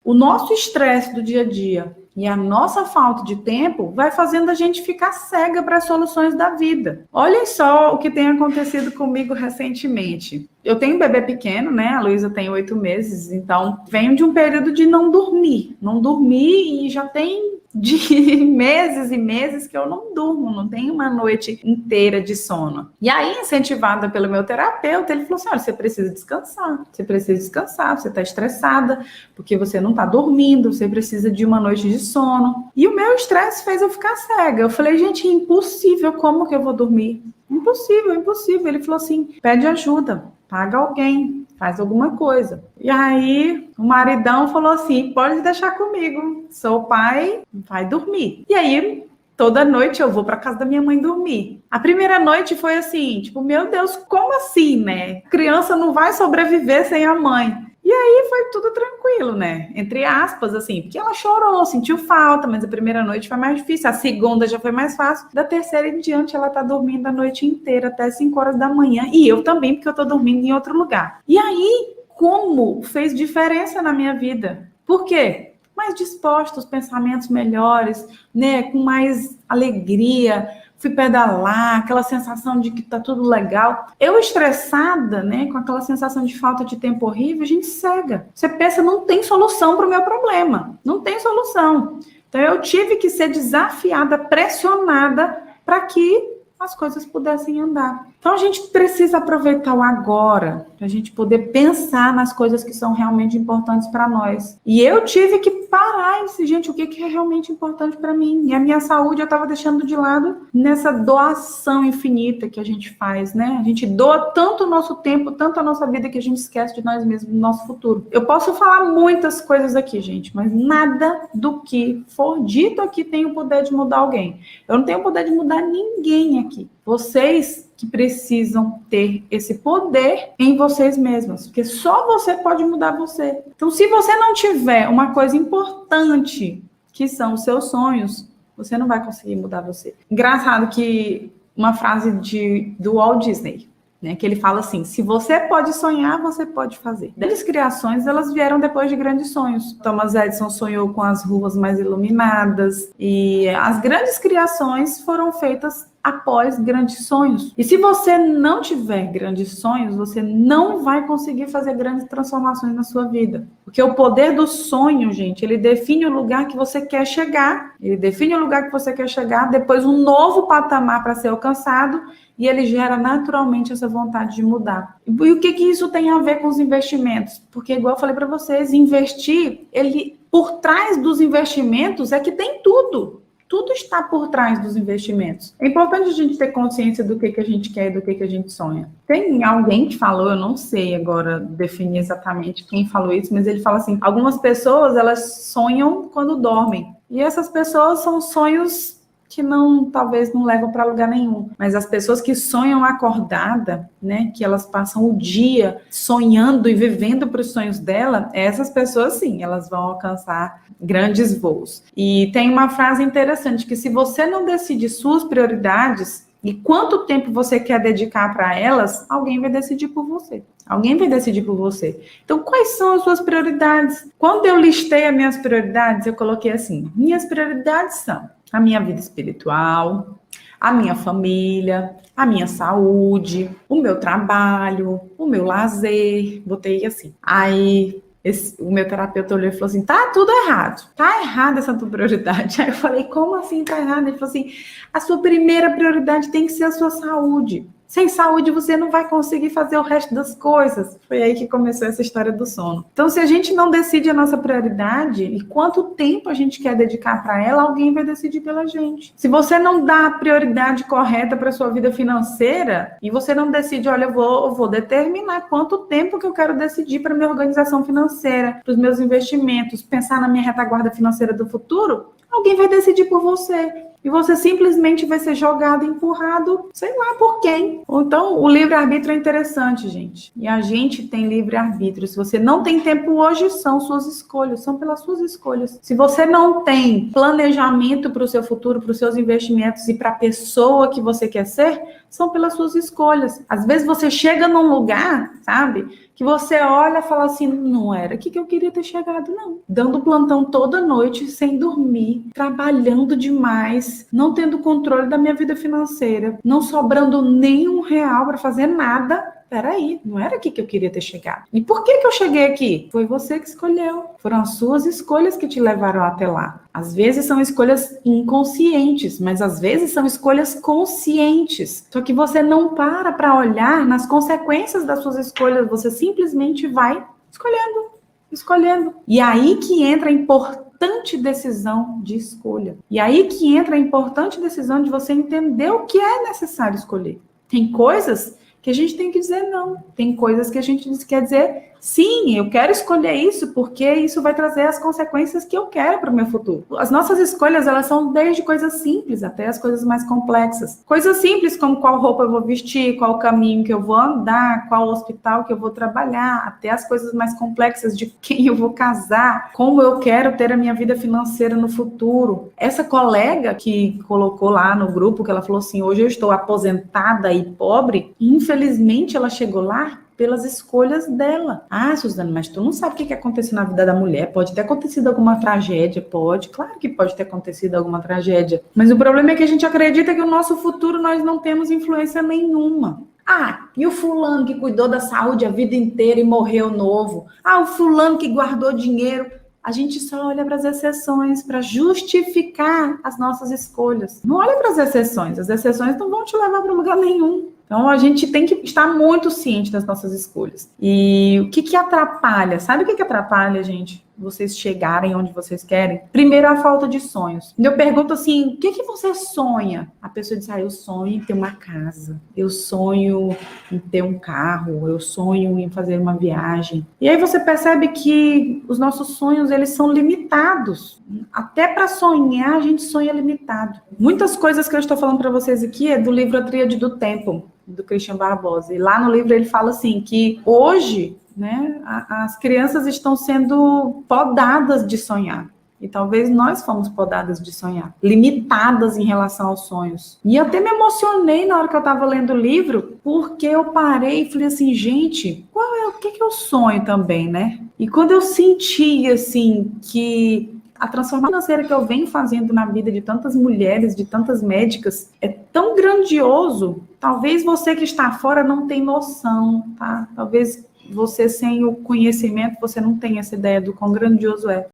o nosso estresse do dia a dia e a nossa falta de tempo vai fazendo a gente ficar cega para as soluções da vida. Olhem só o que tem acontecido comigo recentemente. Eu tenho um bebê pequeno, né? A Luísa tem 8 meses, então venho de um período de não dormir. Não dormi e já tem de meses e meses que eu não durmo, não tenho uma noite inteira de sono. E aí, incentivada pelo meu terapeuta, ele falou assim, olha, você precisa descansar, você está estressada, porque você não está dormindo, você precisa de uma noite de sono. E o meu estresse fez eu ficar cega. Eu falei, gente, impossível, como que eu vou dormir? Impossível, impossível. Ele falou assim, pede ajuda, paga alguém, faz alguma coisa. E aí, o maridão falou assim, pode deixar comigo, sou pai, vai dormir. E aí, toda noite eu vou para casa da minha mãe dormir. A primeira noite foi assim, tipo, meu Deus, como assim, né? Criança não vai sobreviver sem a mãe. E aí foi tudo tranquilo, né? Entre aspas, assim, porque ela chorou, sentiu falta, mas a primeira noite foi mais difícil, a segunda já foi mais fácil, da terceira em diante ela tá dormindo a noite inteira, até 5 horas da manhã, e eu também, porque eu tô dormindo em outro lugar. E aí, como fez diferença na minha vida? Por quê? Mais dispostos, pensamentos melhores, né? Com mais alegria, fui pedalar, aquela sensação de que tá tudo legal. Eu estressada, né, com aquela sensação de falta de tempo horrível, a gente cega. Você pensa, não tem solução para o meu problema. Não tem solução. Então, eu tive que ser desafiada, pressionada, para que as coisas pudessem andar. Então, a gente precisa aproveitar o agora, para a gente poder pensar nas coisas que são realmente importantes para nós. E eu tive que parar e dizer, gente, o que é realmente importante para mim? E a minha saúde eu estava deixando de lado nessa doação infinita que a gente faz, né? A gente doa tanto o nosso tempo, tanto a nossa vida, que a gente esquece de nós mesmos, do nosso futuro. Eu posso falar muitas coisas aqui, gente, mas nada do que for dito aqui tem o poder de mudar alguém. Eu não tenho o poder de mudar ninguém aqui. Vocês que precisam ter esse poder em vocês mesmos, porque só você pode mudar você. Então, se você não tiver uma coisa importante, que são os seus sonhos, você não vai conseguir mudar você. Engraçado que uma frase do Walt Disney, né, que ele fala assim, se você pode sonhar, você pode fazer. Grandes criações, elas vieram depois de grandes sonhos. Thomas Edison sonhou com as ruas mais iluminadas, e as grandes criações foram feitas após grandes sonhos. E se você não tiver grandes sonhos, você não vai conseguir fazer grandes transformações na sua vida. Porque o poder do sonho, gente, ele define o lugar que você quer chegar. Ele define o lugar que você quer chegar, depois um novo patamar para ser alcançado, e ele gera naturalmente essa vontade de mudar. E o que isso tem a ver com os investimentos? Porque, igual eu falei para vocês, investir, por trás dos investimentos é que tem tudo. Tudo está por trás dos investimentos. É importante a gente ter consciência do que a gente quer e do que a gente sonha. Tem alguém que falou, eu não sei agora definir exatamente quem falou isso, mas ele fala assim, algumas pessoas, elas sonham quando dormem. E essas pessoas são sonhos que talvez não levam para lugar nenhum. Mas as pessoas que sonham acordada, né, que elas passam o dia sonhando e vivendo para os sonhos dela, essas pessoas sim, elas vão alcançar grandes voos. E tem uma frase interessante, que se você não decide suas prioridades e quanto tempo você quer dedicar para elas, alguém vai decidir por você. Alguém vai decidir por você. Então, quais são as suas prioridades? Quando eu listei as minhas prioridades, eu coloquei assim, minhas prioridades são a minha vida espiritual, a minha família, a minha saúde, o meu trabalho, o meu lazer, botei assim. Aí o meu terapeuta olhou e falou assim, tá tudo errado, tá errada essa tua prioridade. Aí eu falei, como assim tá errado? Ele falou assim, a sua primeira prioridade tem que ser a sua saúde. Sem saúde, você não vai conseguir fazer o resto das coisas. Foi aí que começou essa história do sono. Então, se a gente não decide a nossa prioridade e quanto tempo a gente quer dedicar para ela, alguém vai decidir pela gente. Se você não dá a prioridade correta para a sua vida financeira e você não decide, olha, eu vou determinar quanto tempo que eu quero decidir para minha organização financeira, para os meus investimentos, pensar na minha retaguarda financeira do futuro, alguém vai decidir por você. E você simplesmente vai ser jogado, empurrado, sei lá por quem. Então, o livre-arbítrio é interessante, gente. E a gente tem livre-arbítrio. Se você não tem tempo hoje, são suas escolhas, são pelas suas escolhas. Se você não tem planejamento para o seu futuro, para os seus investimentos e para a pessoa que você quer ser, são pelas suas escolhas. Às vezes você chega num lugar, sabe, que você olha e fala assim, não era aqui que eu queria ter chegado, não. Dando plantão toda noite, sem dormir, trabalhando demais, não tendo controle da minha vida financeira, não sobrando nem R$ 1 para fazer nada. Peraí, não era aqui que eu queria ter chegado. E por que eu cheguei aqui? Foi você que escolheu. Foram as suas escolhas que te levaram até lá. Às vezes são escolhas inconscientes, mas às vezes são escolhas conscientes. Só que você não para olhar nas consequências das suas escolhas, você simplesmente vai escolhendo. E aí que entra a importante decisão de escolha. E aí que entra a importante decisão de você entender o que é necessário escolher. Tem coisas que a gente tem que dizer não. Tem coisas que a gente quer dizer sim, eu quero escolher isso porque isso vai trazer as consequências que eu quero para o meu futuro. As nossas escolhas, elas são desde coisas simples até as coisas mais complexas. Coisas simples como qual roupa eu vou vestir, qual caminho que eu vou andar, qual hospital que eu vou trabalhar, até as coisas mais complexas de quem eu vou casar, como eu quero ter a minha vida financeira no futuro. Essa colega que colocou lá no grupo, que ela falou assim, hoje eu estou aposentada e pobre, e infelizmente ela chegou lá pelas escolhas dela. Ah, Suzana, mas tu não sabe o que aconteceu na vida da mulher. Pode ter acontecido alguma tragédia, pode. Claro que pode ter acontecido alguma tragédia. Mas o problema é que a gente acredita que o nosso futuro nós não temos influência nenhuma. Ah, e o fulano que cuidou da saúde a vida inteira e morreu novo? Ah, o fulano que guardou dinheiro. A gente só olha para as exceções para justificar as nossas escolhas. Não olha para as exceções não vão te levar para lugar nenhum. Então, a gente tem que estar muito ciente das nossas escolhas. E o que atrapalha? Sabe o que atrapalha, gente? Vocês chegarem onde vocês querem? Primeiro, a falta de sonhos. Eu pergunto assim, o que você sonha? A pessoa diz, eu sonho em ter uma casa, eu sonho em ter um carro, eu sonho em fazer uma viagem. E aí você percebe que os nossos sonhos, eles são limitados. Até para sonhar, a gente sonha limitado. Muitas coisas que eu estou falando para vocês aqui é do livro A Tríade do Tempo, do Christian Barbosa. E lá no livro ele fala assim, que hoje, né, as crianças estão sendo podadas de sonhar. E talvez nós fomos podadas de sonhar, limitadas em relação aos sonhos. E eu até me emocionei na hora que eu estava lendo o livro, porque eu parei e falei assim, gente, o que eu sonho também, né? E quando eu senti, assim, que a transformação financeira que eu venho fazendo na vida de tantas mulheres, de tantas médicas, é tão grandioso. Talvez você que está fora não tenha noção, tá? Talvez você sem o conhecimento, você não tenha essa ideia do quão grandioso é.